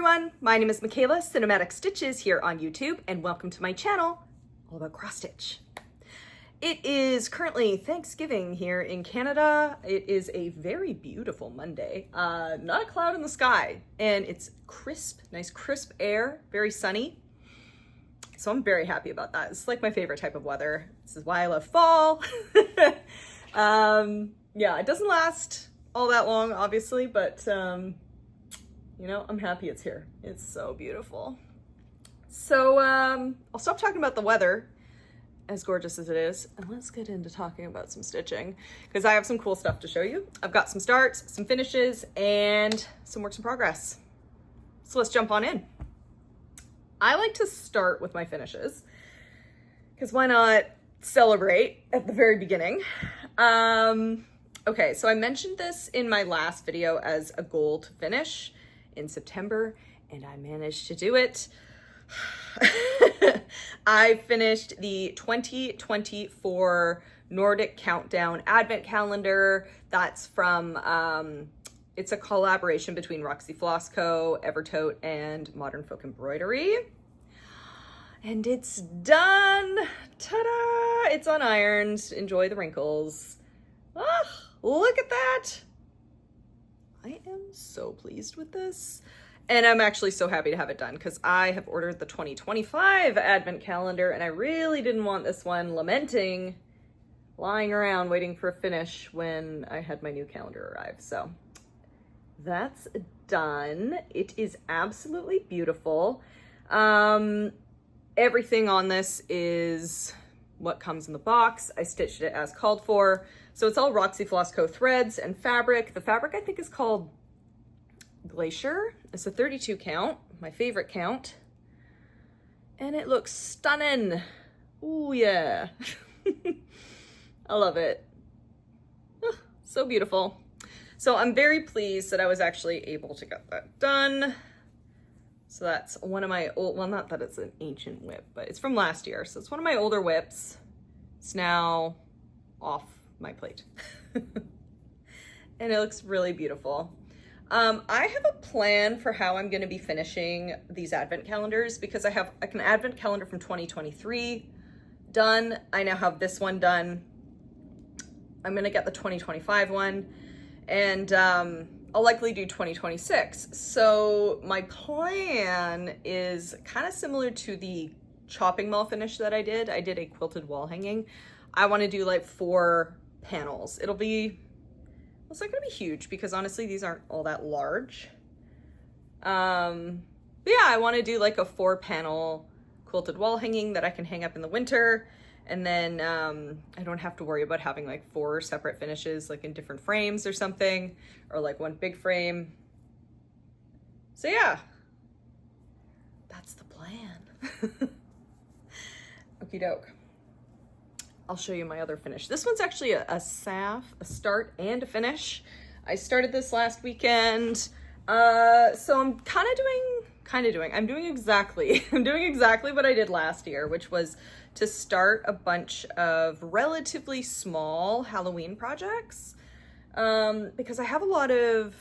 everyone, my name is Michaela, Cinematic Stitches here on YouTube, and welcome to my channel, all about cross stitch. It is currently Thanksgiving here in Canada. It is a very beautiful Monday, not a cloud in the sky, and it's crisp, nice crisp air, very sunny. So I'm very happy about that. It's like my favorite type of weather. This is why I love fall. Yeah, it doesn't last all that long, obviously, but you know, I'm happy it's here. It's so beautiful. So I'll stop talking about the weather, as gorgeous as it is, and let's get into talking about some stitching, because I have some cool stuff to show you. I've got some starts, some finishes, and some works in progress. So let's jump on in. I like to start with my finishes, because why not celebrate at the very beginning? Okay, so I mentioned this in my last video as a goal to finish in September, and I managed to do it. I finished the 2024 Nordic Countdown Advent Calendar. That's from, it's a collaboration between Roxy Floss Co., Evertote, and Modern Folk Embroidery. And it's done! Ta-da! It's unironed. Enjoy the wrinkles. Ah, look at that! I am so pleased with this. And I'm actually so happy to have it done because I have ordered the 2025 Advent Calendar and I really didn't want this one lamenting, lying around waiting for a finish when I had my new calendar arrive. So that's done. It is absolutely beautiful. Everything on this is what comes in the box. I stitched it as called for. So it's all Roxy Floss Co. threads and fabric. The fabric I think is called Glacier. It's a 32 count, my favorite count. And it looks stunning. Ooh, yeah. I love it. Oh, so beautiful. So I'm very pleased that I was actually able to get that done. So that's one of my old, well, not that it's an ancient whip, but it's from last year. So it's one of my older whips. It's now off my plate. And it looks really beautiful. I have a plan for how I'm going to be finishing these advent calendars because I have like an advent calendar from 2023 done. I now have this one done. I'm going to get the 2025 one, and I'll likely do 2026. So my plan is kind of similar to the chopping mall finish that I did. I did a quilted wall hanging. I want to do like 4 panels. It's not gonna be huge because honestly these aren't all that large. But yeah, I want to do like a 4-panel quilted wall hanging that I can hang up in the winter, and then I don't have to worry about having like 4 separate finishes like in different frames or something, or like one big frame. So yeah, that's the plan. Okie doke. I'll show you my other finish. This one's actually a start and a finish. I started this last weekend. So I'm I'm doing exactly what I did last year, which was to start a bunch of relatively small Halloween projects. Because I have a lot of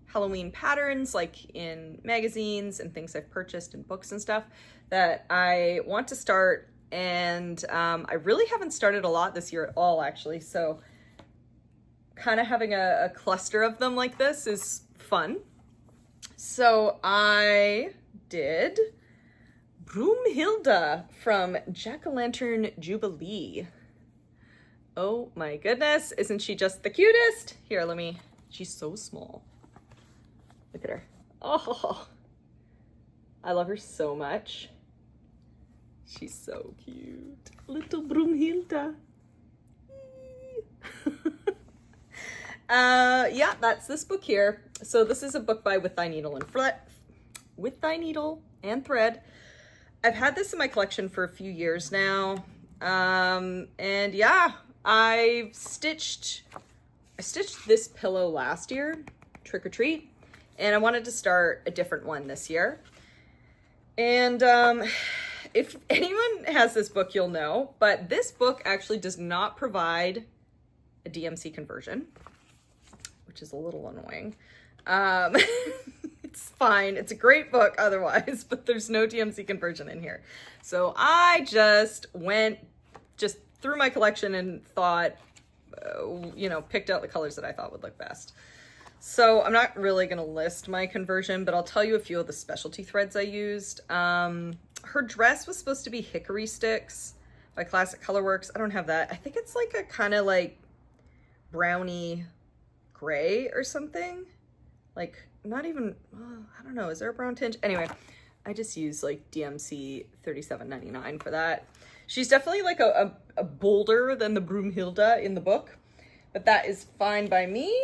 Halloween patterns like in magazines and things I've purchased in books and stuff that I want to start. And I really haven't started a lot this year at all, actually. So kind of having a cluster of them like this is fun. So I did Broom Hilda from Jack-o'-lantern Jubilee. Oh my goodness, isn't she just the cutest? Here, she's so small. Look at her. Oh, I love her so much. She's so cute. Little Broom Hilda. Yeah, that's this book here. So this is a book by With Thy Needle and Thread. I've had this in my collection for a few years now. And yeah, I stitched this pillow last year, trick or treat, and I wanted to start a different one this year. And if anyone has this book, you'll know, but this book actually does not provide a DMC conversion, which is a little annoying. It's fine. It's a great book otherwise, but there's no DMC conversion in here. So I just through my collection and thought, picked out the colors that I thought would look best. So I'm not really going to list my conversion, but I'll tell you a few of the specialty threads I used. Her dress was supposed to be Hickory Sticks by Classic Colorworks. I don't have that. I think it's like a kind of like brownie gray or something. Like not even, I don't know. Is there a brown tinge? Anyway, I just used like DMC $37.99 for that. She's definitely like a bolder than the Broom Hilda in the book, but that is fine by me.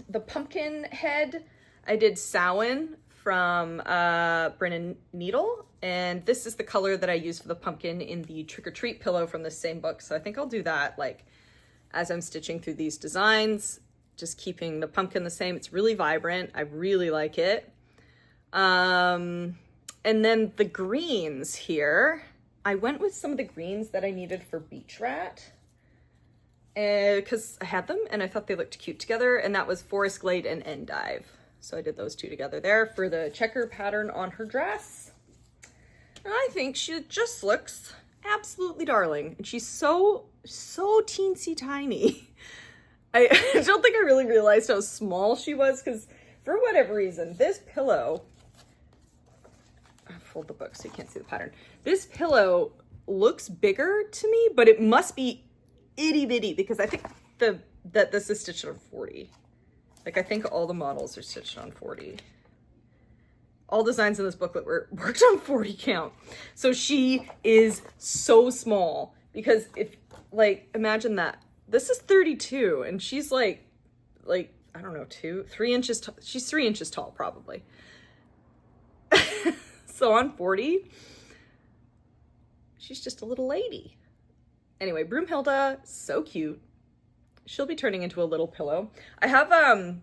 The pumpkin head, I did Samhain from Brennan Needle, and this is the color that I used for the pumpkin in the Trick or Treat pillow from the same book. So I think I'll do that like as I'm stitching through these designs, just keeping the pumpkin the same. It's really vibrant. I really like it. And then the greens here, I went with some of the greens that I needed for Beach Rat. Because I had them and I thought they looked cute together, and that was Forest Glade and Endive. So I did those two together there for the checker pattern on her dress. And I think she just looks absolutely darling. And she's so teensy tiny. I don't think I really realized how small she was, because for whatever reason, this pillow, I'll fold the book so you can't see the pattern. This pillow looks bigger to me, but it must be itty bitty, because I think that this is stitched on 40. Like I think all the models are stitched on 40. All designs in this booklet were worked on 40 count. So she is so small, because if like imagine that this is 32 and she's like I don't know, 3 inches tall. She's 3 inches tall probably. So on 40, she's just a little lady. Anyway, Broom Hilda, so cute. She'll be turning into a little pillow. I have, I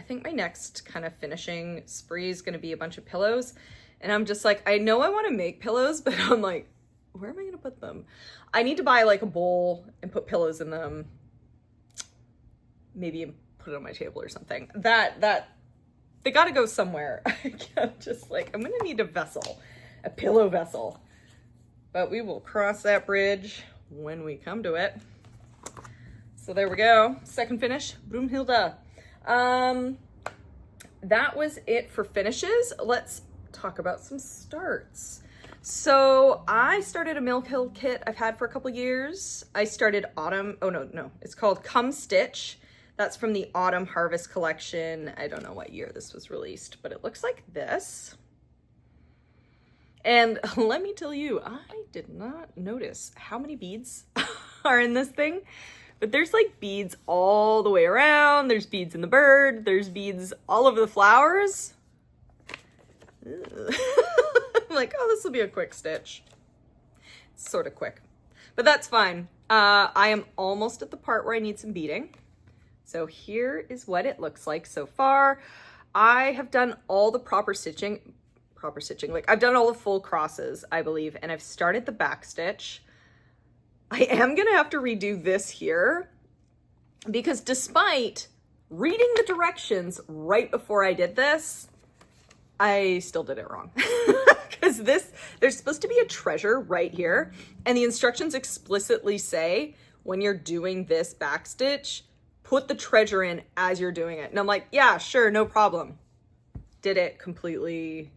think my next kind of finishing spree is going to be a bunch of pillows. And I'm just like, I know I want to make pillows, but I'm like, where am I going to put them? I need to buy like a bowl and put pillows in them. Maybe put it on my table or something. They got to go somewhere. I'm just like, I'm going to need a vessel, a pillow vessel. But we will cross that bridge when we come to it. So there we go. Second finish, Broom Hilda. That was it for finishes. Let's talk about some starts. So I started a Milk Hill kit I've had for a couple years. I started Autumn. Oh, no. It's called Come Stitch. That's from the Autumn Harvest collection. I don't know what year this was released, but it looks like this. And let me tell you, I did not notice how many beads are in this thing, but there's like beads all the way around. There's beads in the bird. There's beads all over the flowers. I'm like, oh, this will be a quick stitch. It's sort of quick, but that's fine. I am almost at the part where I need some beading. So here is what it looks like so far. I have done all the proper stitching. Like I've done all the full crosses, I believe, and I've started the back stitch. I am gonna have to redo this here, because despite reading the directions right before I did this, I still did it wrong. Because there's supposed to be a treasure right here, and the instructions explicitly say when you're doing this back stitch, put the treasure in as you're doing it. And I'm like, yeah, sure, no problem. Did it completely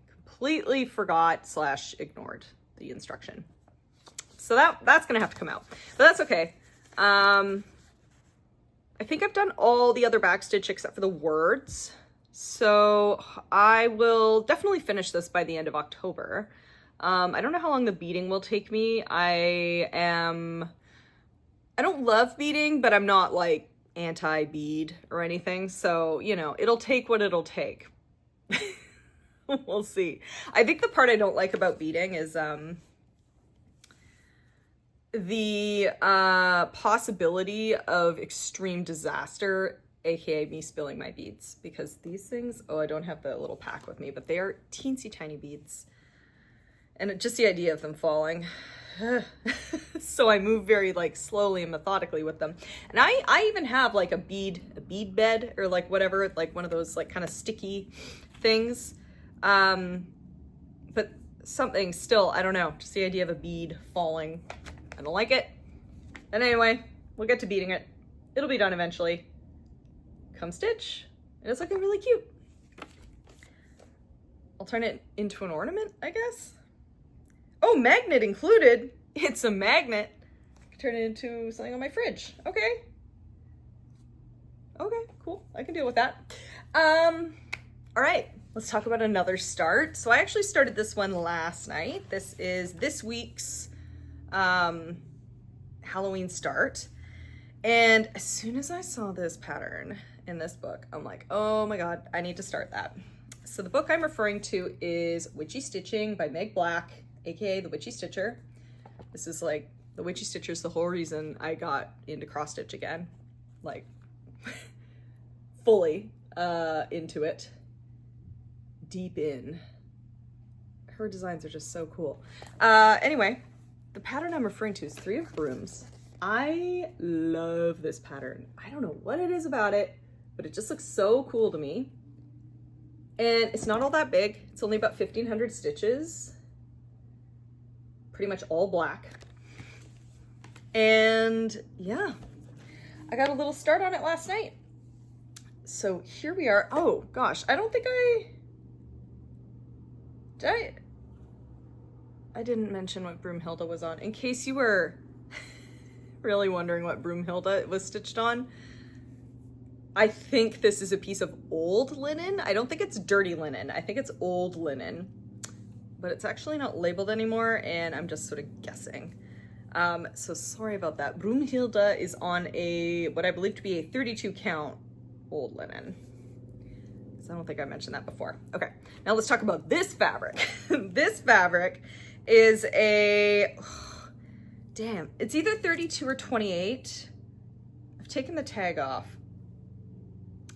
forgot / ignored the instruction. So that's gonna have to come out, but that's okay. I think I've done all the other backstitch except for the words. So I will definitely finish this by the end of October. I don't know how long the beading will take me. I don't love beading, but I'm not like anti-bead or anything. So, it'll take what it'll take. We'll see. I think the part I don't like about beading is the possibility of extreme disaster, aka me spilling my beads, because these things, I don't have the little pack with me, but they are teensy tiny beads, and just the idea of them falling So I move very like slowly and methodically with them. And I even have like a bead bed, or like whatever, like one of those like kind of sticky things. But something still, I don't know, just the idea of a bead falling, I don't like it. And anyway, we'll get to beading it. It'll be done eventually. Come stitch. And it's looking really cute. I'll turn it into an ornament, I guess. Oh, magnet included. It's a magnet. I can turn it into something on my fridge. Okay. Okay, cool. I can deal with that. All right, let's talk about another start. So I actually started this one last night. This is this week's Halloween start. And as soon as I saw this pattern in this book, I'm like, oh my God, I need to start that. So the book I'm referring to is Witchy Stitching by Meg Black, aka the Witchy Stitcher. This is like, the Witchy Stitcher is the whole reason I got into cross stitch again, like fully into it, deep in. Her designs are just so cool. Anyway, the pattern I'm referring to is 3 of Brooms. I love this pattern. I don't know what it is about it, but it just looks so cool to me. And it's not all that big. It's only about 1,500 stitches. Pretty much all black. And yeah, I got a little start on it last night. So here we are. Oh gosh, I don't think I didn't mention what Broom Hilda was on. In case you were really wondering what Broom Hilda was stitched on, I think this is a piece of old linen. I don't think it's dirty linen. I think it's old linen, but it's actually not labeled anymore, and I'm just sort of guessing. So sorry about that. Broom Hilda is on a, what I believe to be a 32 count old linen. So I don't think I mentioned that before. Okay, now let's talk about this fabric. This fabric is a, oh, damn, it's either 32 or 28. I've taken the tag off.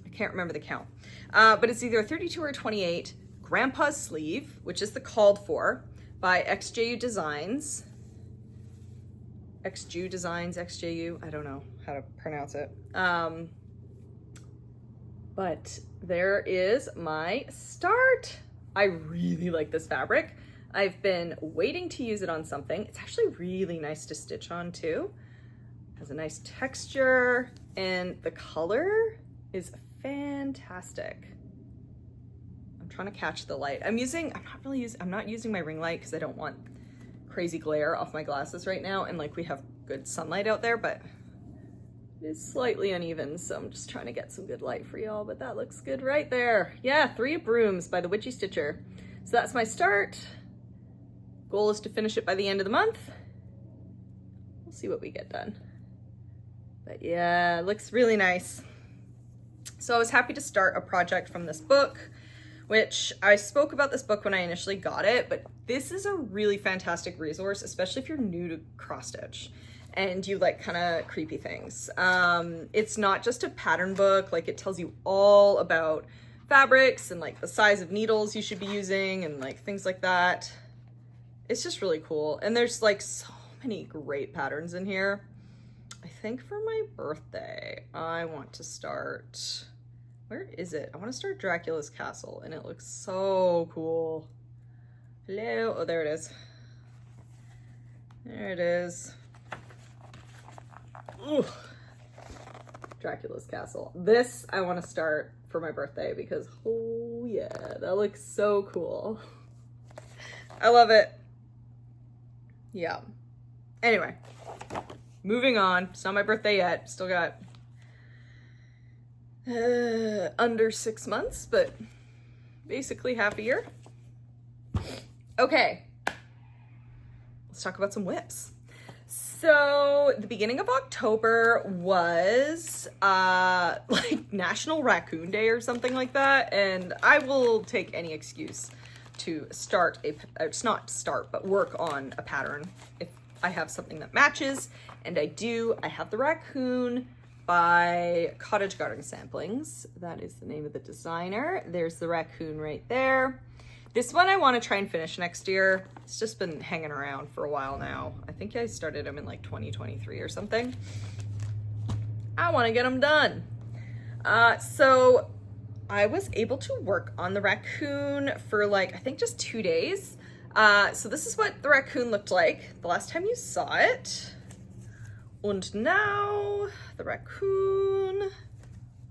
I can't remember the count, but it's either 32 or 28. Grandpa's Sleeve, which is the Called For by XJU Designs. XJU Designs, XJU, I don't know how to pronounce it. But there is my start. I really like this fabric. I've been waiting to use it on something. It's actually really nice to stitch on too. Has a nice texture, and the color is fantastic. I'm trying to catch the light. I'm not using my ring light because I don't want crazy glare off my glasses right now, and like we have good sunlight out there, but it's slightly uneven, so I'm just trying to get some good light for y'all, but that looks good right there. Yeah, 3 of Brooms by the Witchy Stitcher. So that's my start. Goal is to finish it by the end of the month. We'll see what we get done. But yeah, it looks really nice. So I was happy to start a project from this book, which I spoke about this book when I initially got it, but this is a really fantastic resource, especially if you're new to cross stitch and you like kind of creepy things. It's not just a pattern book, like it tells you all about fabrics and like the size of needles you should be using and like things like that. It's just really cool. And there's like so many great patterns in here. I think for my birthday, I want to start, where is it? I want to start Dracula's Castle, and it looks so cool. Hello, oh, there it is. There it is. Ooh. Dracula's Castle. This I want to start for my birthday because, oh yeah, that looks so cool. I love it. Yeah. Anyway, moving on. It's not my birthday yet. Still got under 6 months, but basically half a year. Okay. Let's talk about some whips. So the beginning of October was like National Raccoon Day or something like that, and I will take any excuse to start but work on a pattern if I have something that matches, and I do. I have the Raccoon by Cottage Garden Samplings. That is the name of the designer. There's the raccoon right there. This one I want to try and finish next year. It's just been hanging around for a while now. I think I started them in like 2023 or something. I want to get them done. So I was able to work on the raccoon for like, I think just 2 days. So this is what the raccoon looked like the last time you saw it. And now the raccoon,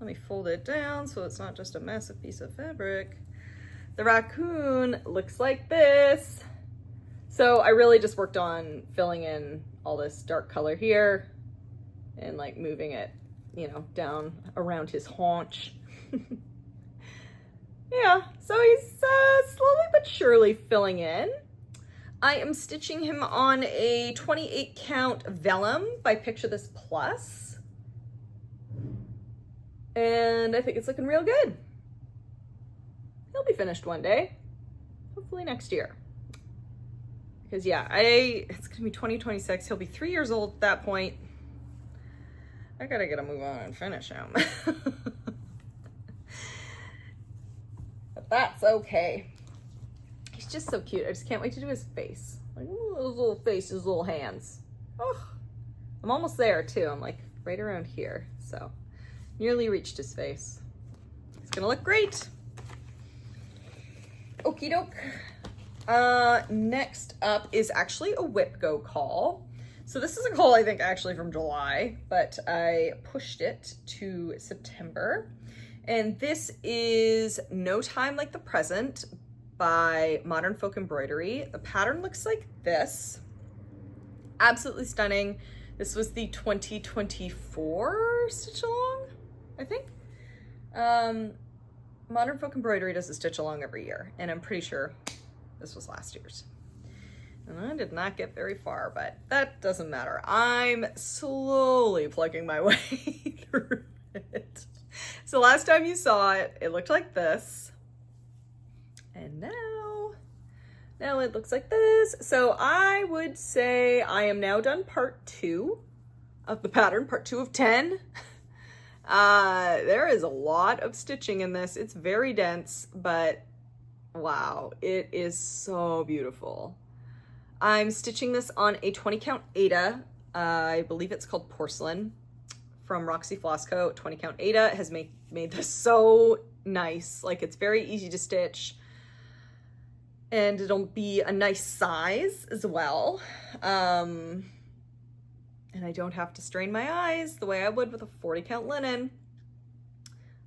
let me fold it down so it's not just a massive piece of fabric. The raccoon looks like this. So I really just worked on filling in all this dark color here and like moving it, you know, down around his haunch. Yeah, so he's slowly but surely filling in. I am stitching him on a 28 count vellum by Picture This Plus. And I think it's looking real good. He'll be finished one day, hopefully next year. Because yeah, it's gonna be 2026. He'll be 3 years old at that point. I gotta get a move on and finish him. But that's okay. He's just so cute. I just can't wait to do his face. Like, ooh, his little face, his little hands. Oh, I'm almost there too. I'm like right around here. So nearly reached his face. It's gonna look great. Okie doke. Next up is actually a whip go call. So this is a call I think actually from July, but I pushed it to September. And this is No Time Like the Present by Modern Folk Embroidery. The pattern looks like this. Absolutely stunning. This was the 2024 stitch along, I think. Modern Folk Embroidery does a stitch along every year, and I'm pretty sure this was last year's. And I did not get very far, but that doesn't matter. I'm slowly plugging my way through it. So last time you saw it, it looked like this. And now it looks like this. So I would say I am now done part 2 of the pattern, part 2 of 10. There is a lot of stitching in this. It's very dense, but wow, it is so beautiful. I'm stitching this on a 20 count Aida. I believe it's called Porcelain from Roxy Flossco. 20 count Aida has made this so nice. Like, it's very easy to stitch and it'll be a nice size as well. And I don't have to strain my eyes the way I would with a 40 count linen.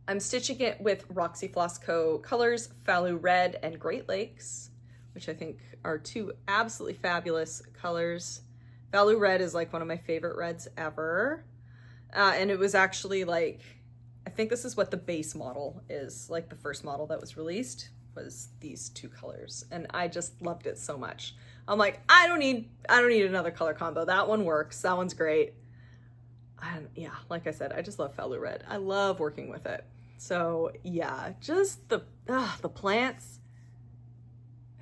I'm stitching it with Roxy Flossco colors, Fallow Red and Great Lakes, which I think are 2 absolutely fabulous colors. Fallow Red is like one of my favorite reds ever. And it was actually like, I think this is what the base model is, like the first model that was released was these 2 colors. And I just loved it so much. I'm like, I don't need another color combo. That one works. That one's great. And yeah, like I said, I just love Fallow Red. I love working with it. So yeah, just the plants.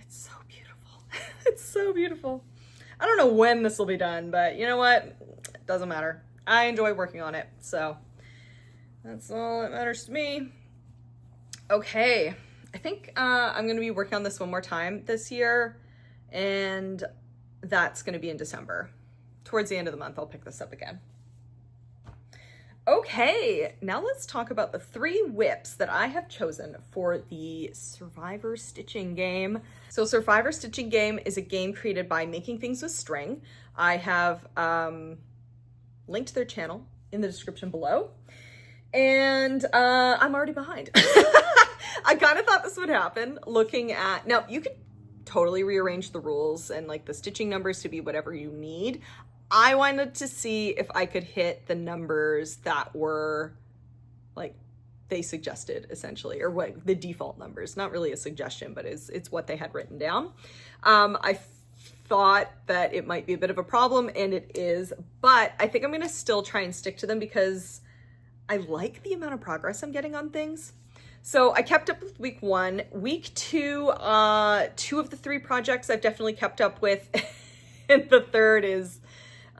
It's so beautiful. It's so beautiful. I don't know when this will be done, but you know what? It doesn't matter. I enjoy working on it. So that's all that matters to me. Okay. I think I'm going to be working on this one more time this year, and that's going to be in December. Towards the end of the month, I'll pick this up again. Okay, now let's talk about the 3 whips that I have chosen for the Survivor Stitching game. So Survivor Stitching game is a game created by Making Things with String. I have linked their channel in the description below, and I'm already behind. I kind of thought this would happen looking at, now you could totally rearrange the rules and like the stitching numbers to be whatever you need. I wanted to see if I could hit the numbers that were like they suggested essentially, or what the default numbers, not really a suggestion, but it's what they had written down. I thought that it might be a bit of a problem, and it is, but I think I'm going to still try and stick to them because I like the amount of progress I'm getting on things. So I kept up with week 1. Week 2, 2 of the 3 projects I've definitely kept up with. And the third is,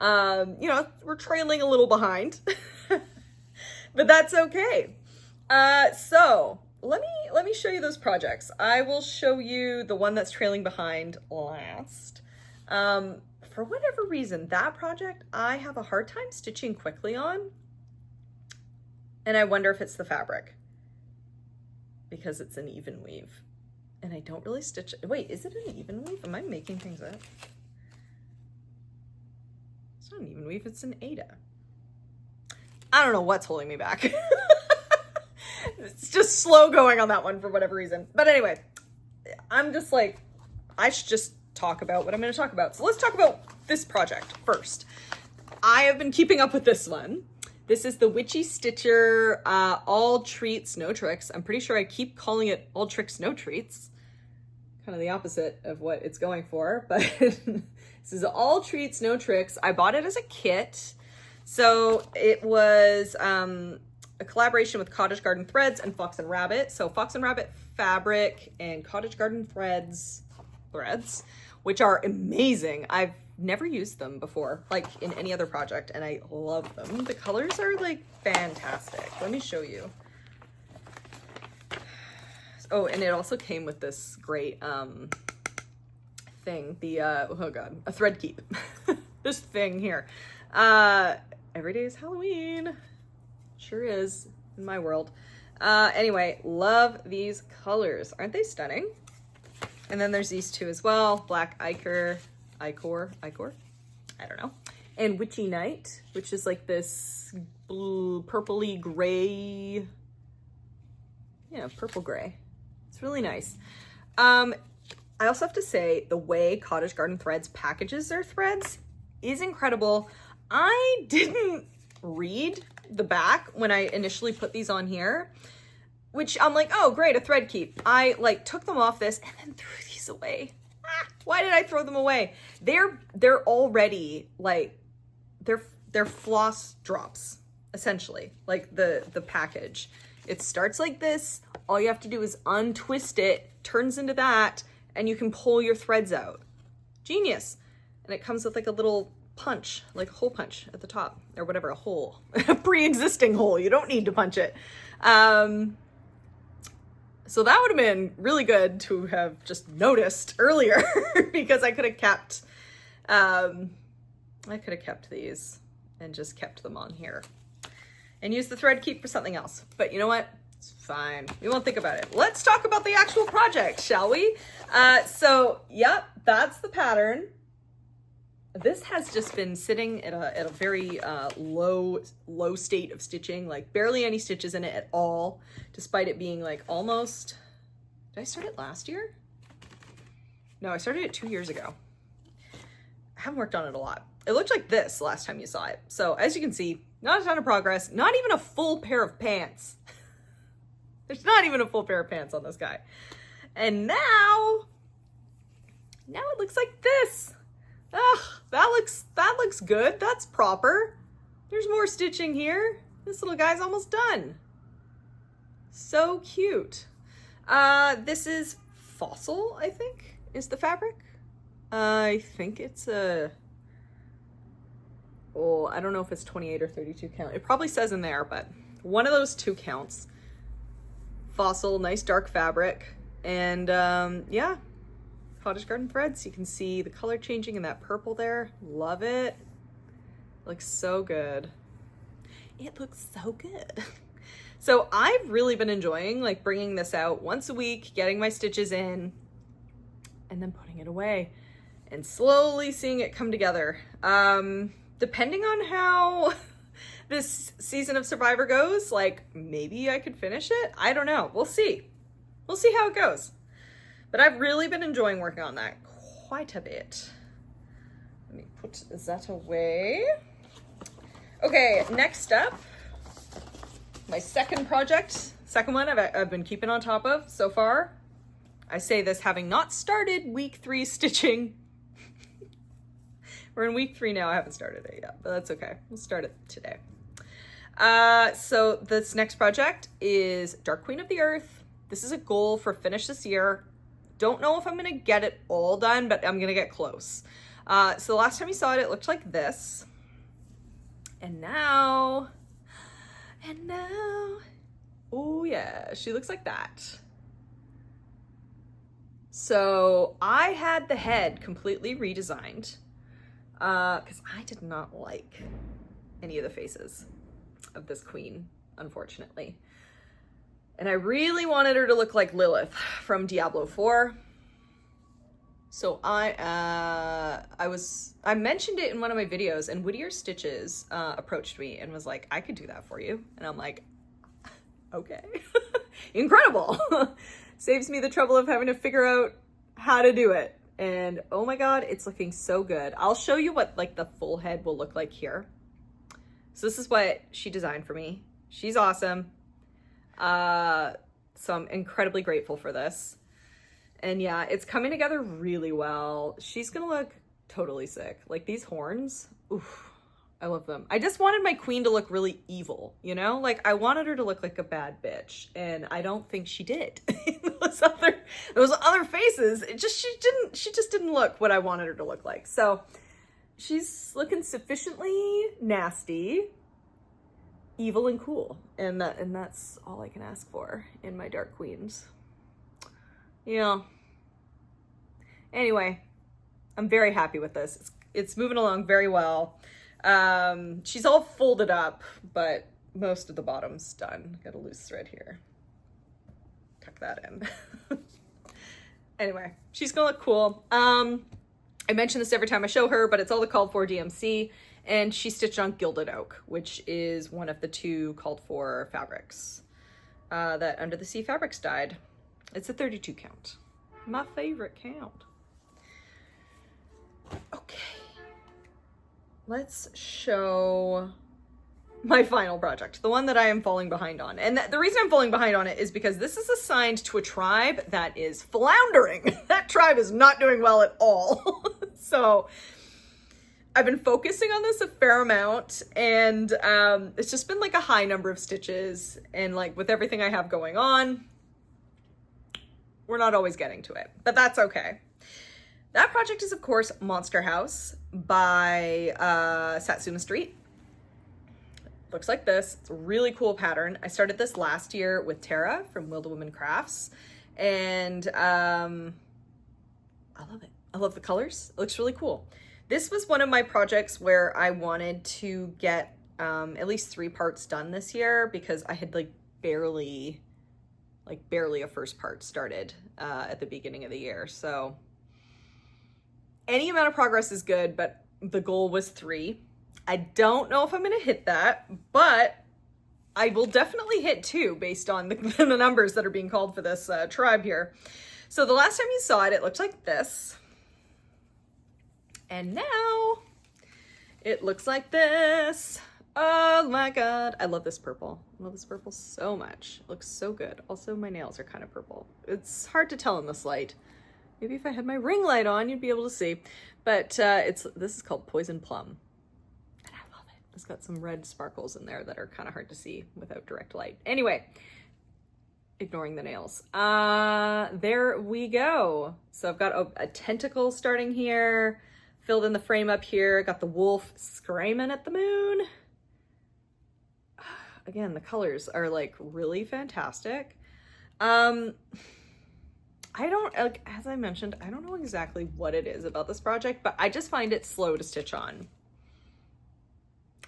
you know, we're trailing a little behind. But that's okay. So let me show you those projects. I will show you the one that's trailing behind last. For whatever reason, that project I have a hard time stitching quickly on. And I wonder if it's the fabric, because it's an even weave. And I don't really stitch. Wait, is it an even weave? Am I making things up? It's not an even weave, it's an Ada. I don't know what's holding me back. It's just slow going on that one for whatever reason. But anyway, I'm just like, I should just talk about what I'm going to talk about. So let's talk about this project first. I have been keeping up with this one. This is the Witchy Stitcher, All Treats, No Tricks. I'm pretty sure I keep calling it All Tricks, No Treats. Kind of the opposite of what it's going for, but this is All Treats, No Tricks. I bought it as a kit. So it was a collaboration with Cottage Garden Threads and Fox and Rabbit. So Fox and Rabbit fabric and Cottage Garden threads, which are amazing. I've never used them before, like in any other project, and I love them. The colors are like fantastic. Let me show you. Oh, and it also came with this great thing, the oh god, a thread keep. This thing here. Every day is Halloween. Sure is in my world. Anyway, love these colors. Aren't they stunning? And then there's these two as well. Black Ichor, I don't know. And Witchy Night, which is like this blue, purpley gray. Yeah, purple gray. It's really nice. I also have to say the way Cottage Garden Threads packages their threads is incredible. I didn't read the back when I initially put these on here, which I'm like, oh great, a thread keep. I like took them off this and then threw these away. Why did I throw them away? They're already like, they're floss drops, essentially, like the package. It starts like this. All you have to do is untwist it, turns into that, and you can pull your threads out. Genius. And it comes with like a little punch, like a hole punch at the top, or whatever, a hole, a pre-existing hole. You don't need to punch it. So that would have been really good to have just noticed earlier because I could have kept these and just kept them on here and used the thread keep for something else. But you know what? It's fine. We won't think about it. Let's talk about the actual project, shall we? So yep, that's the pattern. This has just been sitting at a very low state of stitching, like barely any stitches in it at all, despite it being like almost, did I start it last year? No, I started it 2 years ago. I haven't worked on it a lot. It looked like this last time you saw it. So as you can see, not a ton of progress, not even a full pair of pants. There's not even a full pair of pants on this guy. And now it looks like this. Ugh, that looks good. That's proper. There's more stitching here. This little guy's almost done. So cute. This is Fossil, I think, is the fabric. I think it's I don't know if it's 28 or 32 count. It probably says in there, but one of those two counts. Fossil, nice dark fabric. And yeah. Cottage Garden Threads. You can see the color changing in that purple there. Love it. Looks so good. It looks so good. So I've really been enjoying like bringing this out once a week, getting my stitches in, and then putting it away and slowly seeing it come together. Depending on how this season of Survivor goes, like maybe I could finish it. I don't know. We'll see. We'll see how it goes. But I've really been enjoying working on that quite a bit. Let me put that away. Okay, next up, my second project, second one I've been keeping on top of so far. I say this having not started week 3 stitching. We're in week 3 now. I haven't started it yet, but that's okay. We'll start it today. So this next project is Dark Queen of the Earth. This is a goal for finish this year. Don't know if I'm gonna get it all done, but I'm gonna get close. So the last time you saw it, it looked like this. And now Oh yeah, she looks like that. So I had the head completely redesigned because I did not like any of the faces of this queen, unfortunately. And I really wanted her to look like Lilith from Diablo 4. So I mentioned it in one of my videos, and Whittier Stitches approached me and was like, I could do that for you. And I'm like, okay, incredible. Saves me the trouble of having to figure out how to do it. And oh my God, it's looking so good. I'll show you what like the full head will look like here. So this is what she designed for me. She's awesome. So I'm incredibly grateful for this. And yeah, it's coming together really well. She's gonna look totally sick. Like these horns, oof, I love them. I just wanted my queen to look really evil, you know? Like I wanted her to look like a bad bitch, and I don't think she did. those other faces, she just didn't look what I wanted her to look like. So she's looking sufficiently nasty, evil, and cool. And that's all I can ask for in my dark queens. Yeah. Anyway, I'm very happy with this. It's moving along very well. She's all folded up, but most of the bottom's done. Got a loose thread here. Tuck that in. Anyway, she's gonna look cool. I mention this every time I show her, but it's all the called for DMC, and she stitched on Gilded Oak, which is one of the 2 called for fabrics that Under the Sea Fabrics dyed. It's a 32 count. My favorite count. Okay. Let's show my final project, the one that I am falling behind on. And the reason I'm falling behind on it is because this is assigned to a tribe that is floundering. That tribe is not doing well at all. So I've been focusing on this a fair amount, and it's just been like a high number of stitches, and like with everything I have going on, we're not always getting to it, but that's okay. That project is, of course, Monster House by Satsuma Street. Looks like this. It's a really cool pattern. I started this last year with Tara from Wilda Woman Crafts, and I love it. I love the colors. It looks really cool. This was one of my projects where I wanted to get at least 3 parts done this year, because I had barely a first part started at the beginning of the year. So any amount of progress is good, but the goal was 3. I don't know if I'm going to hit that, but I will definitely hit 2 based on the numbers that are being called for this tribe here. So the last time you saw it, it looked like this. And now it looks like this. Oh my God. I love this purple. I love this purple so much. It looks so good. Also, my nails are kind of purple. It's hard to tell in this light. Maybe if I had my ring light on, you'd be able to see. But this is called Poison Plum. And I love it. It's got some red sparkles in there that are kind of hard to see without direct light. Anyway, ignoring the nails. There we go. So I've got a tentacle starting here, filled in the frame up here. Got the wolf screaming at the moon. Again, the colors are like really fantastic. I don't, as I mentioned, I don't know exactly what it is about this project, but I just find it slow to stitch on.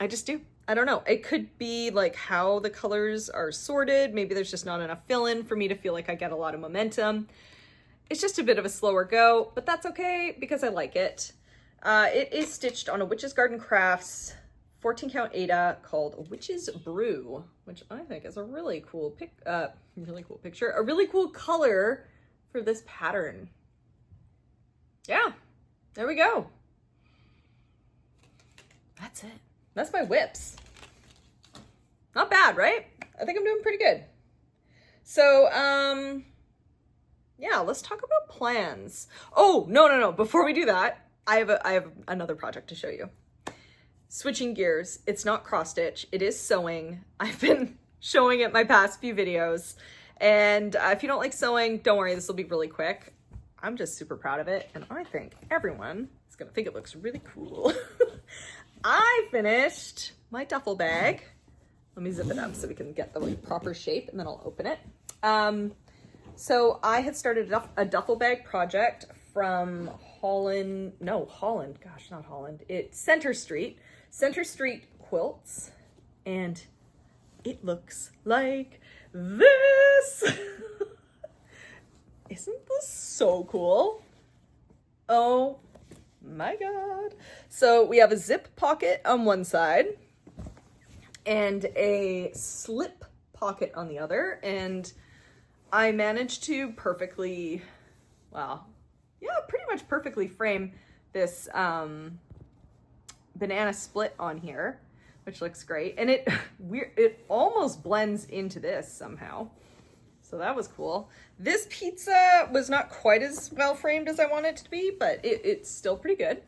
I just do. I don't know. It could be like how the colors are sorted. Maybe there's just not enough fill-in for me to feel like I get a lot of momentum. It's just a bit of a slower go, but that's okay because I like it. It is stitched on a Witch's Garden Crafts 14 count Ada called Witch's Brew, which I think is a really cool picture, a really cool color for this pattern. Yeah, there we go. That's it. That's my whips. Not bad, right? I think I'm doing pretty good. So, yeah, let's talk about plans. Oh, no. Before we do that, I have another project to show you. Switching gears. It's not cross stitch. It is sewing. I've been showing it my past few videos. And if you don't like sewing, don't worry, this will be really quick. I'm just super proud of it, and I think everyone is gonna think it looks really cool. I finished my duffel bag Let me zip it up so we can get the like proper shape, and then I'll open it. So I had started a duffel bag project from Holland, gosh, not Holland. It's Center Street Quilts, and it looks like this. Isn't this so cool? Oh my God. So we have a zip pocket on one side and a slip pocket on the other, and I managed to perfectly, pretty much perfectly frame this banana split on here, which looks great. And it almost blends into this somehow. So that was cool. This pizza was not quite as well framed as I want it to be, but it's still pretty good.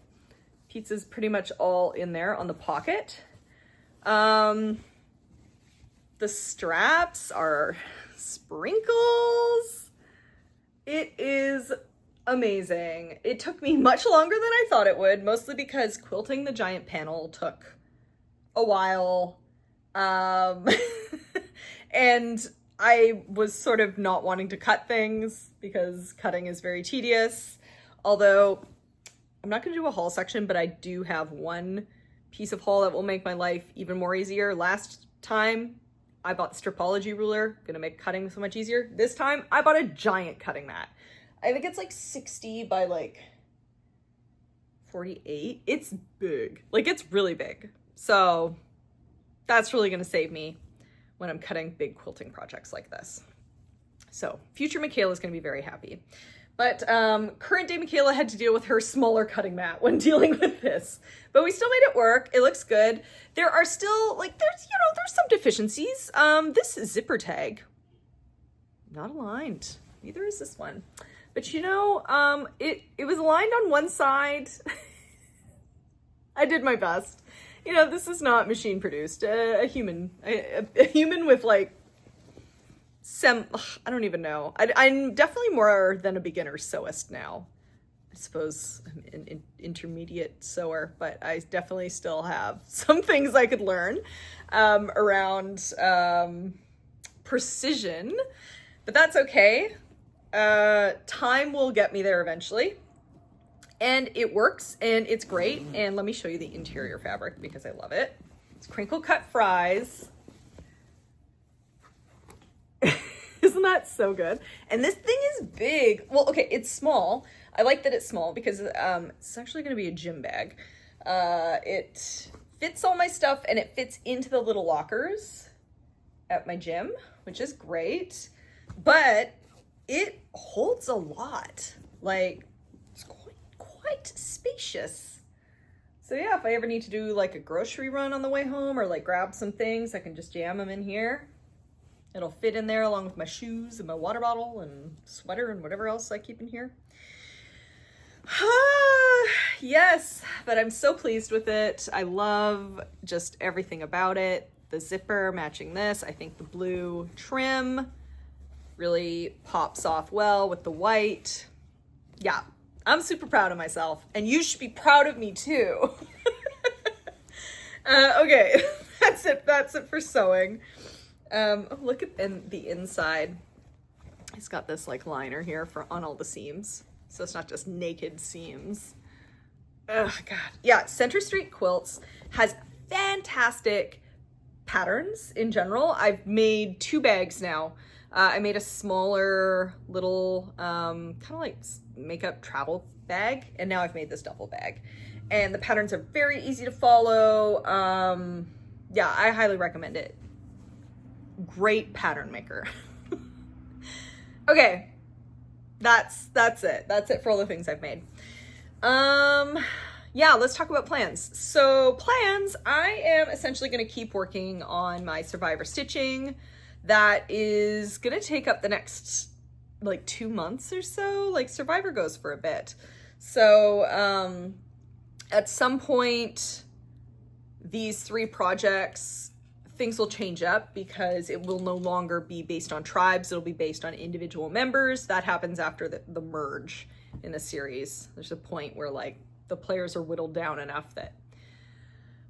Pizza's pretty much all in there on the pocket. The straps are sprinkles. It is amazing. It took me much longer than I thought it would, mostly because quilting the giant panel took a while. And I was sort of not wanting to cut things because cutting is very tedious. Although I'm not going to do a haul section, but I do have one piece of haul that will make my life even more easier. Last time I bought the Stripology ruler, gonna make cutting so much easier. This time I bought a giant cutting mat. I think it's like 60 by like 48. It's big, like it's really big. So that's really gonna save me when I'm cutting big quilting projects like this. So future Michaela is gonna be very happy. But current day Michaela had to deal with her smaller cutting mat when dealing with this. But we still made it work. It looks good. There are still, like, there's some deficiencies. This zipper tag, not aligned. Neither is this one. But it was aligned on one side. I did my best. This is not machine produced. A human with like I don't even know. I'm definitely more than a beginner sewist now. I suppose I'm an intermediate sewer, but I definitely still have some things I could learn around precision, but that's okay. Time will get me there eventually. And it works, and it's great. And let me show you the interior fabric because I love it. It's crinkle cut fries. Isn't that so good? And this thing is big. Well, okay, it's small. I like that it's small because it's actually going to be a gym bag. It fits all my stuff, and it fits into the little lockers at my gym, which is great. But it holds a lot. Like, it's quite spacious. So yeah, if I ever need to do like a grocery run on the way home or like grab some things, I can just jam them in here. It'll fit in there along with my shoes and my water bottle and sweater and whatever else I keep in here. Yes, but I'm so pleased with it. I love just everything about it. The zipper matching this. I think the blue trim really pops off well with the white. Yeah, I'm super proud of myself, and you should be proud of me too. Okay, that's it for sewing. Look at the inside. It's got this like liner here on all the seams, so it's not just naked seams. Oh God, yeah. Center Street Quilts has fantastic patterns in general. I've made 2 bags now. I made a smaller little kind of like makeup travel bag, and now I've made this duffel bag, and the patterns are very easy to follow. Yeah, I highly recommend it. Great pattern maker. Okay, that's it. That's it for all the things I've made. Yeah, let's talk about plans. So plans, I am essentially going to keep working on my Survivor stitching. That is going to take up the next like 2 months or so. Like Survivor goes for a bit. So at some point, these 3 projects, things will change up because it will no longer be based on tribes. It'll be based on individual members. That happens after the merge in the series. There's a point where like the players are whittled down enough that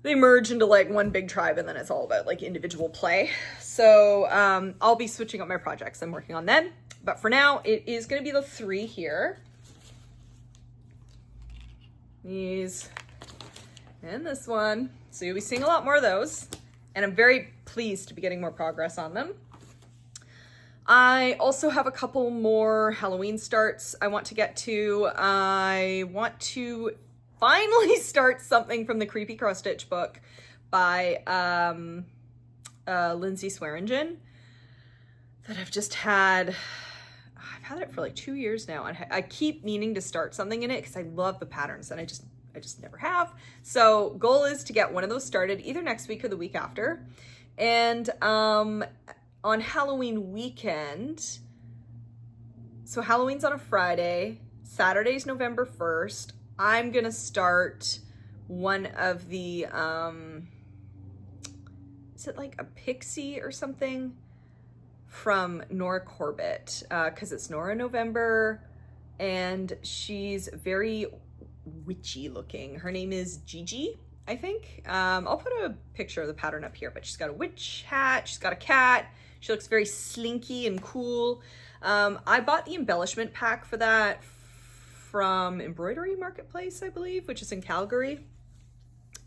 they merge into like one big tribe, and then it's all about like individual play. So I'll be switching up my projects I'm working on then. But for now, it is going to be the 3 here. These and this one. So you'll be seeing a lot more of those. And I'm very pleased to be getting more progress on them. I also have a couple more Halloween starts I want to get to. I want to finally start something from the Creepy Cross-Stitch book by Lindsay Swearingen that I've just had. I've had it for like 2 years now, and I keep meaning to start something in it because I love the patterns, and I just never have. So goal is to get one of those started either next week or the week after. And on Halloween weekend, so Halloween's on a Friday, Saturday's November 1st, I'm gonna start one of the, is it like a pixie or something from Nora Corbett, because it's Nora November, and she's very witchy looking. Her name is Gigi, I think. I'll put a picture of the pattern up here, but she's got a witch hat, she's got a cat, she looks very slinky and cool. I bought the embellishment pack for that from Embroidery Marketplace, I believe, which is in Calgary.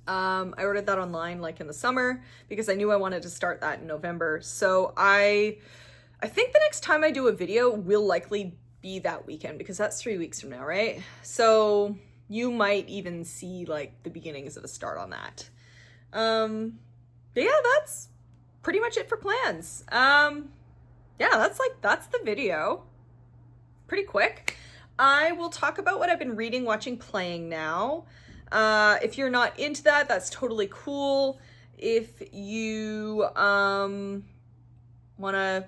I ordered that online like in the summer because I knew I wanted to start that in November. So I think the next time I do a video will likely be that weekend because that's 3 weeks from now, right? So you might even see like the beginnings of a start on that. But yeah, that's pretty much it for plans. Yeah, that's the video. Pretty quick. I will talk about what I've been reading, watching, playing now. If you're not into that, that's totally cool. If you want to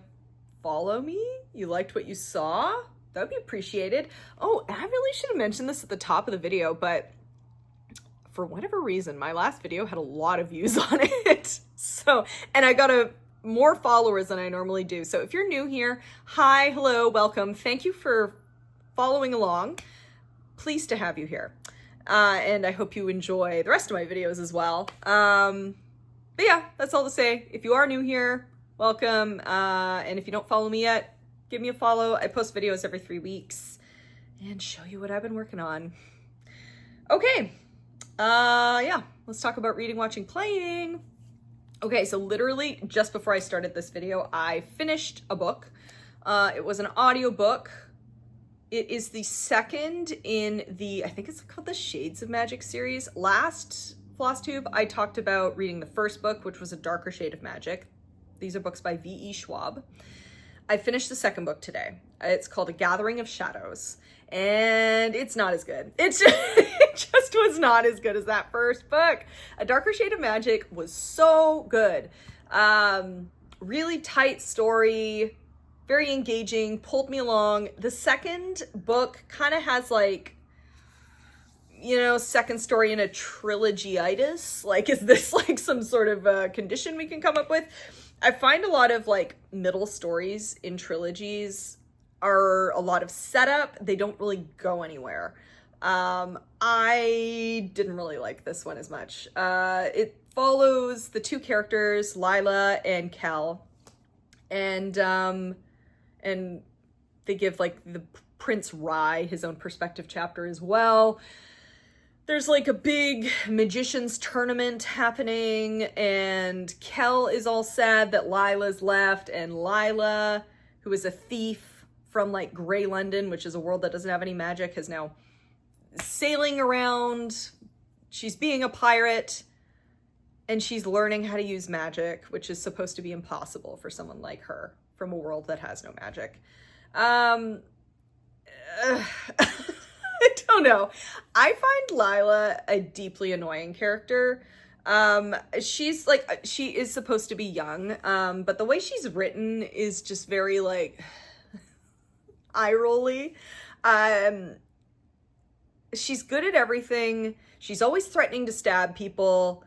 follow me, you liked what you saw, that would be appreciated. Oh, and I really should have mentioned this at the top of the video, but for whatever reason, my last video had a lot of views on it. So, and I got more followers than I normally do. So if you're new here, hi, hello, welcome. Thank you for following along. Pleased to have you here. And I hope you enjoy the rest of my videos as well. But yeah, that's all to say. If you are new here, welcome. And if you don't follow me yet, give me a follow. I post videos every 3 weeks and show you what I've been working on. Okay. Yeah, let's talk about reading, watching, playing. Okay, so literally just before I started this video, I finished a book. It was an audiobook. It is the second in the, I think it's called the Shades of Magic series. Last Flosstube, I talked about reading the first book, which was A Darker Shade of Magic. These are books by V.E. Schwab. I finished the second book today. It's called A Gathering of Shadows, and it's not as good. It just was not as good as that first book. A Darker Shade of Magic was so good. Really tight story, very engaging, pulled me along. The second book kind of has like, you know, second story in a trilogy-itis. Like, is this like some sort of condition we can come up with? I find a lot of like middle stories in trilogies are a lot of setup. They don't really go anywhere. I didn't really like this one as much. It follows the two characters, Lila and Kel, and they give like the Prince Rye his own perspective chapter as well. There's like a big magician's tournament happening, and Kel is all sad that Lila's left, and Lila, who is a thief from like Grey London, which is a world that doesn't have any magic, is now sailing around. She's being a pirate, and she's learning how to use magic, which is supposed to be impossible for someone like her from a world that has no magic. I don't know. I find Lila a deeply annoying character. She's like, she is supposed to be young, but the way she's written is just very like eye-rolly. She's good at everything. She's always threatening to stab people.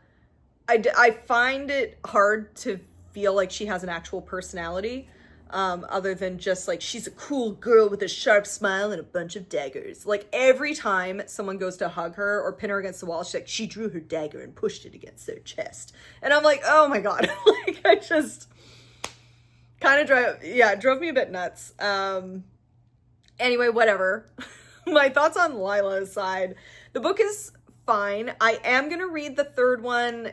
I find it hard to feel like she has an actual personality. other than just like, she's a cool girl with a sharp smile and a bunch of daggers. Like, every time someone goes to hug her or pin her against the wall, she's like, she drew her dagger and pushed it against their chest. And I'm like, oh my God. Like, I just kind of drove me a bit nuts. Anyway, whatever. My thoughts on Lila aside, the book is fine. I am gonna read the third one.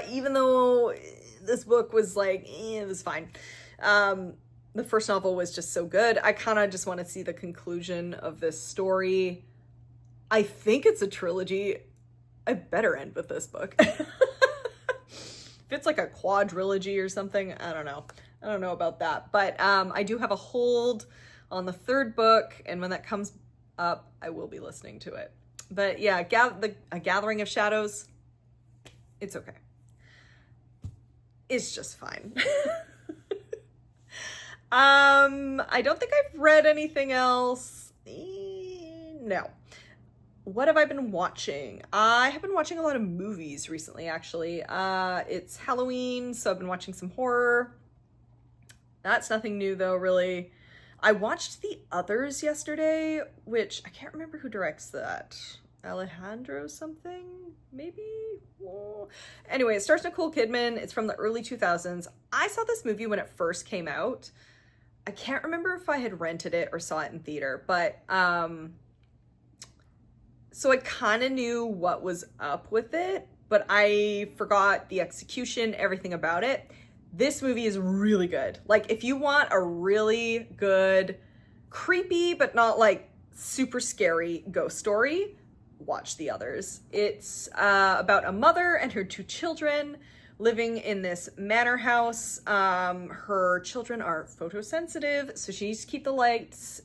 Even though this book was like, it was fine. The first novel was just so good. I kind of just want to see the conclusion of this story. I think it's a trilogy. I better end with this book. If it's like a quadrilogy or something, I don't know. I don't know about that. But I do have a hold on the third book, and when that comes up, I will be listening to it. But yeah, A Gathering of Shadows, it's okay. It's just fine. I don't think I've read anything else. No. What have I been watching? I have been watching a lot of movies recently, actually. It's Halloween, so I've been watching some horror. That's nothing new, though, really. I watched The Others yesterday, which I can't remember who directs that. Alejandro something, maybe? Whoa. Anyway, it stars Nicole Kidman. It's from the early 2000s. I saw this movie when it first came out. I can't remember if I had rented it or saw it in theater, but so I kind of knew what was up with it, but I forgot the execution, everything about it. This movie is really good. Like, if you want a really good, creepy, but not like super scary ghost story, watch The Others. It's about a mother and her two children living in this manor house. Her children are photosensitive, so she needs to keep the lights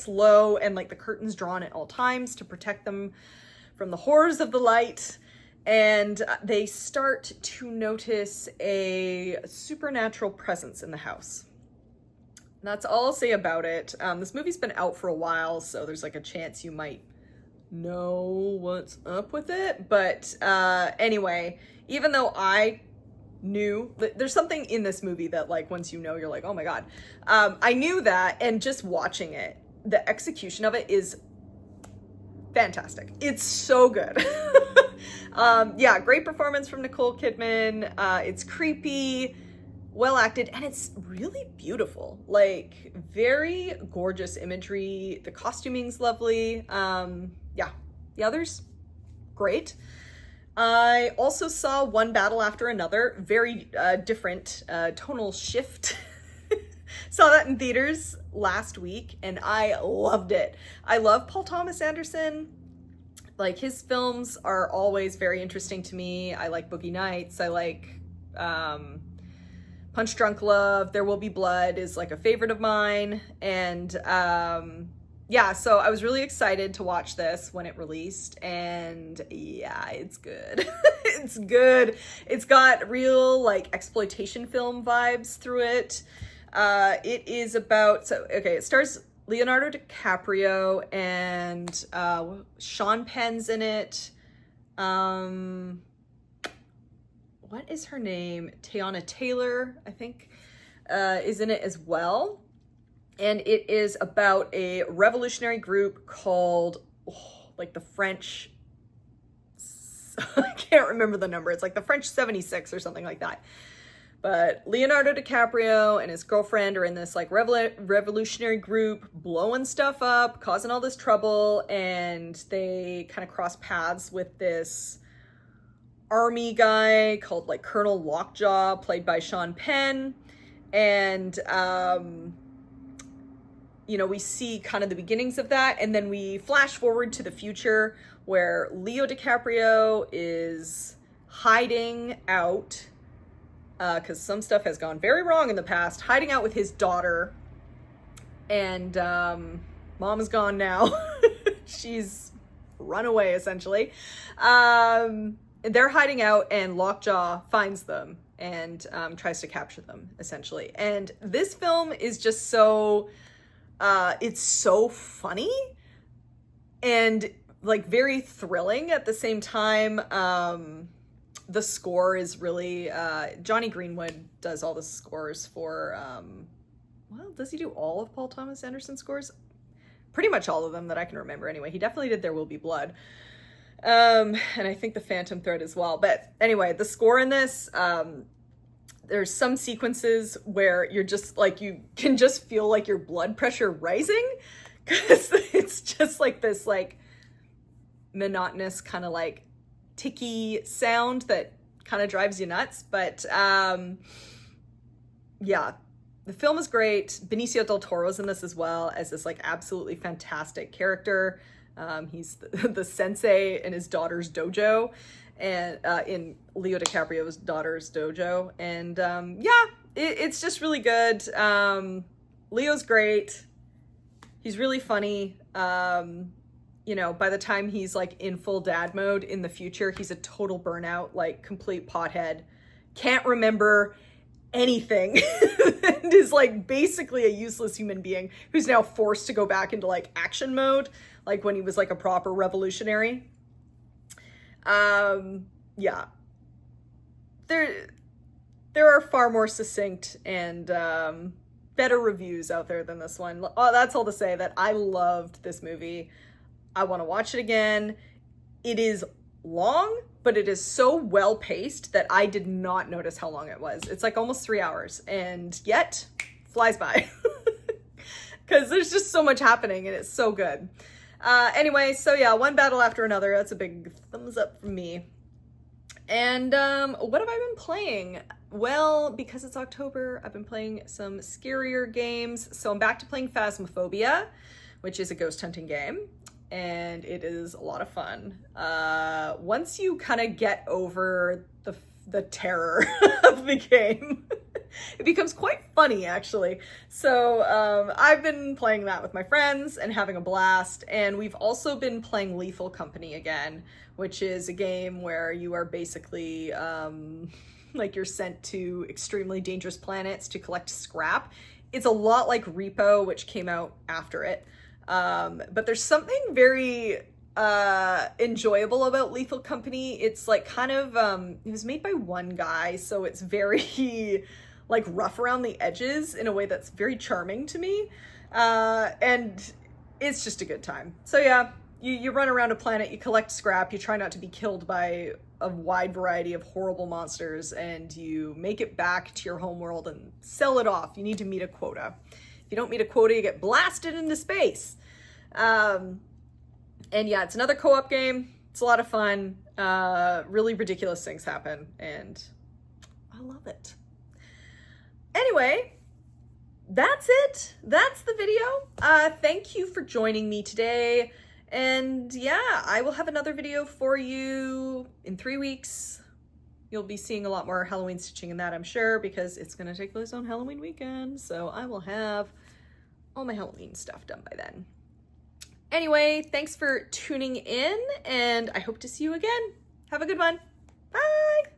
low and like the curtains drawn at all times to protect them from the horrors of the light. And they start to notice a supernatural presence in the house. And that's all I'll say about it. This movie's been out for a while, so there's like a chance you might know what's up with it. But anyway, even though I knew that there's something in this movie that like once you know, you're like, oh my God. I knew that, and just watching it, the execution of it is fantastic. It's so good. Yeah, great performance from Nicole Kidman. It's creepy, well acted, and it's really beautiful. Like, very gorgeous imagery. The costuming's lovely. Yeah, The Others, great. I also saw One Battle After Another, very different tonal shift. Saw that in theaters last week, and I loved it. I love Paul Thomas Anderson. Like, his films are always very interesting to me. I like Boogie Nights. I like Punch Drunk Love. There Will Be Blood is like a favorite of mine. And yeah, so I was really excited to watch this when it released. And yeah, it's good. It's good. It's got real like exploitation film vibes through it. It is about, it stars Leonardo DiCaprio and Sean Penn's in it. What is her name? Teyana Taylor, I think, is in it as well. And it is about a revolutionary group called, like the French, I can't remember the number. It's like the French 76 or something like that. But Leonardo DiCaprio and his girlfriend are in this like revolutionary group, blowing stuff up, causing all this trouble, and they kind of cross paths with this army guy called like Colonel Lockjaw, played by Sean Penn. And you know, we see kind of the beginnings of that, and then we flash forward to the future where Leo DiCaprio is hiding out because some stuff has gone very wrong in the past, hiding out with his daughter, and mom is gone now. She's run away, essentially. They're hiding out, and Lockjaw finds them and tries to capture them, essentially. And this film is just so, it's so funny and like very thrilling at the same time. The score is really, Johnny Greenwood does all the scores for well, does he do all of Paul Thomas Anderson's scores? Pretty much all of them that I can remember anyway. He definitely did There Will Be Blood. And I think The Phantom Thread as well. But anyway, the score in this, there's some sequences where you're just like, you can just feel like your blood pressure rising, because it's just like this like monotonous kind of like ticky sound that kind of drives you nuts. But yeah, the film is great. Benicio del Toro's in this as well as this like absolutely fantastic character. He's the sensei in his daughter's dojo, and in Leo DiCaprio's daughter's dojo. And yeah, it's just really good. Leo's great. He's really funny. You know, by the time he's like in full dad mode in the future, he's a total burnout, like complete pothead, can't remember anything, and is like basically a useless human being who's now forced to go back into like action mode, like when he was like a proper revolutionary. Yeah, there are far more succinct and better reviews out there than this one. Oh, that's all to say that I loved this movie. I want to watch it again. It is long, but it is so well paced that I did not notice how long it was. It's like almost 3 hours, and yet flies by because there's just so much happening and it's so good. Anyway, so yeah, one battle after another. That's a big thumbs up from me. And what have I been playing? Well, because it's October, I've been playing some scarier games. So I'm back to playing Phasmaphobia, which is a ghost hunting game. And it is a lot of fun. Once you kind of get over the terror of the game, it becomes quite funny, actually. So I've been playing that with my friends and having a blast. And we've also been playing Lethal Company again, which is a game where you are basically like you're sent to extremely dangerous planets to collect scrap. It's a lot like Repo, which came out after it. But there's something very enjoyable about Lethal Company. It's like kind of it was made by one guy, so it's very like rough around the edges in a way that's very charming to me, and it's just a good time. So yeah, you run around a planet, you collect scrap, you try not to be killed by a wide variety of horrible monsters, and you make it back to your homeworld and sell it off. You need to meet a quota. If you don't meet a quota, you get blasted into space. And yeah, it's another co-op game. It's a lot of fun. Really ridiculous things happen, and I love it. Anyway, that's it. That's the video. Thank you for joining me today. And yeah, I will have another video for you in 3 weeks. You'll be seeing a lot more Halloween stitching in that, I'm sure, because it's going to take place on Halloween weekend. So I will have all my Halloween stuff done by then. Anyway, thanks for tuning in, and I hope to see you again. Have a good one. Bye!